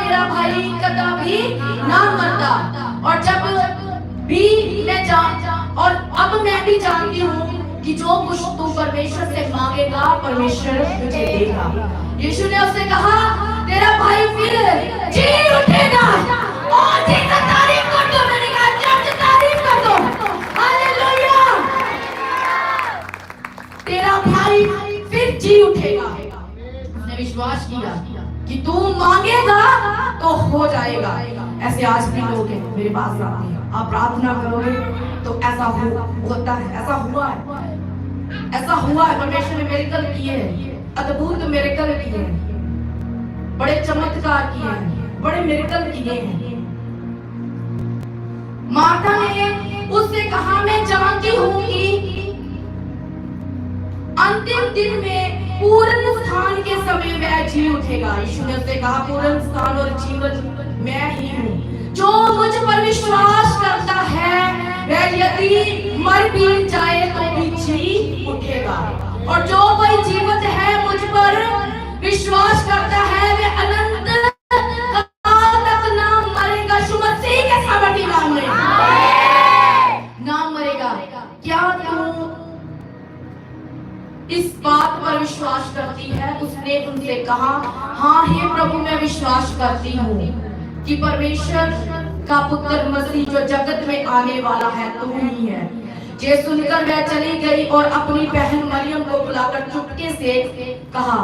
मेरा भाई कदापि ना मरता। और जब भी मैं और अब मैं भी जानती हूँ कि जो कुछ तू परमेश्वर से मांगेगा परमेश्वर तुझे देगा। यीशु ने उससे कहा तेरा भाई फिर जी उठेगा। और जी का तारीफ कर दो। मैंने कहा चर्च तारीफ कर दो। हालेलुया। तेरा भाई फिर जी उठेगा। उसने विश्वास किया कि तू मांगेगा तो हो जाएगा। ऐसे आज भी लोग हैं मेरे पास आते हैं, आप प्रार्थना करोगे तो ऐसा होता है, ऐसा हुआ है, ऐसा हुआ है। परमेश्वर ने मिरेकल किए हैं, अद्भुत मिरेकल किए हैं, बड़े चमत्कार किए हैं, बड़े मिरेकल किए हैं। मार्था ने उससे कहा मैं जानती हूँ कि अंतिम दिन में पूर्ण स्थान के समय वह जी उठेगा। यीशु ने उससे कहा पूर्ण स्थान और जीवन मैं ही हूँ। जो मुझ पर विश्वास करता है वह यदि मर भी जाए तो भी जी उठेगा। और जो कोई जीवित है मुझ पर विश्वास करता है वह अनंत काल तक ना मरेगा। यीशु मसीह के सामर्थ्य नाम में ना मरेगा। क्या तू इस बात पर विश्वास करती है? उसने उनसे कहा हाँ हे प्रभु मैं विश्वास करती हूँ कि परमेश्वर का पुत्र मसीह जो जगत में आने वाला है तू ही है। ये सुनकर वह चली गई और अपनी बहन मरियम को बुलाकर चुपके से कहा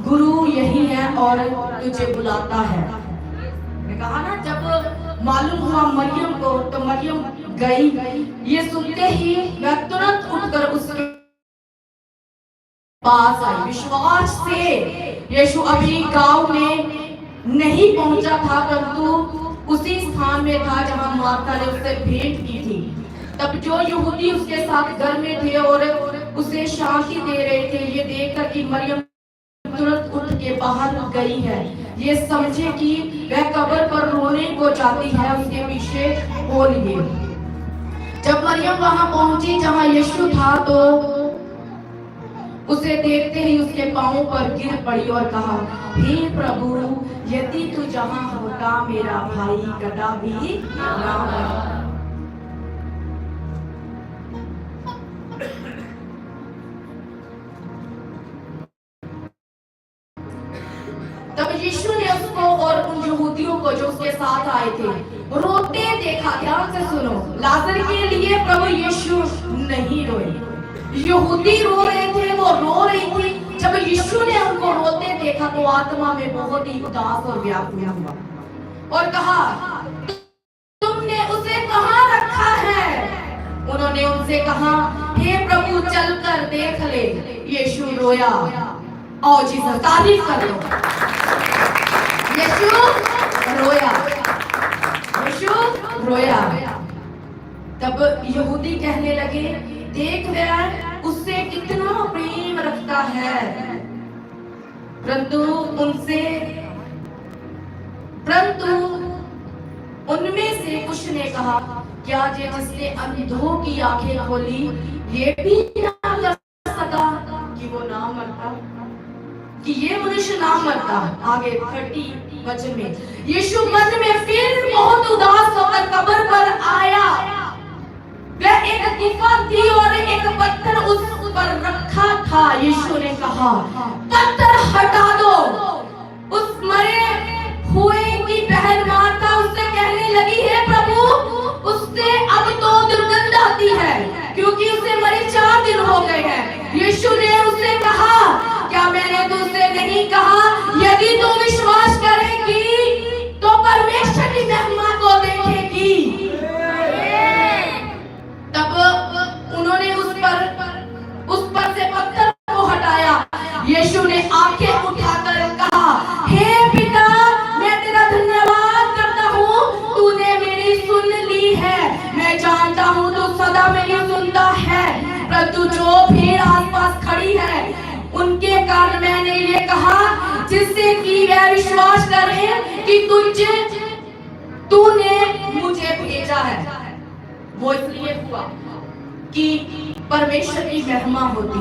गुरु यही है और तुझे बुलाता है। मैंने कहा ना जब मालूम हुआ मरियम को तो मरियम गई। ये सुनते ही वह तुरंत उठकर उसके पास आई। विश्वास से यीशु अभी गांव में नहीं पहुंचा था परंतु उसी स्थान में था जहां मार्था ने उससे भेंट की थी। तब जो यहूदी उसके साथ घर में थे और उसे शांति दे रहे थे ये देखकर कि मरियम तुरंत उठ के बाहर गई है ये समझे कि वह कब्र पर रोने को जाती है उसके पीछे हो लिए। जब मरियम वहां पहुंची जहां यीशु था तो उसे देखते ही उसके पांवों पर गिर पड़ी और कहा हे प्रभु यदि तू जहां होता मेरा भाई कदापि ना मरता। तब यीशु ने उसको और उन यहूदियों को जो उसके साथ आए थे रोते देखा। ध्यान से सुनो, लाजर के लिए प्रभु यीशु नहीं रोए, यहूदी रो रहे थे, वो रो रही थी। जब यीशु ने उनको रोते देखा तो आत्मा में बहुत ही उदास और व्याकुल हुआ और कहा तुमने उसे कहां रखा है? उन्होंने उनसे कहा हे प्रभु चलकर देख ले। यीशु रोया। आओ जी सर तारीफ कर दो। यीशु रोया, यीशु रोया। तब यहूदी कहने लगे देख वह उससे कितना प्रेम रखता है। परंतु उनमें से कुछ ने कहा क्या ये जिसने अंधों की आंखें खोली ये भी ना कर सका कि वो ना मरता, कि ये मनुष्य ना मरता। आगे 30 वचन में यीशु मन में फिर बहुत उदास होकर कब्र पर आया। वह एक गुफा थी और एक पत्थर उस पर रखा था। यीशु ने कहा पत्थर हटा दो। उस मरे हुए की बहन मार्था उससे कहने लगी है प्रभु उससे अब तो दुर्गंध आती है क्योंकि उसे मरे 4 दिन हो गए हैं। यीशु ने उससे कहा क्या मैंने तुझसे नहीं कहा यदि तू विश्वास करेगी तो परमेश्वर की महिमा को देखेगी। तब उन्होंने उस पर से पत्थर को हटाया। यीशु ने आंखें उठाकर कहा हे पिता मैं तेरा धन्यवाद करता हूँ तूने मेरी सुन ली है। मैं जानता हूँ तू सदा मेरी सुनता है परंतु जो भीड़ आसपास खड़ी है उनके कारण मैंने ये कहा जिससे कि वह विश्वास करे कि तूने मुझे भेजा है। वो इसलिए हुआ कि परमेश्वर की महिमा होती।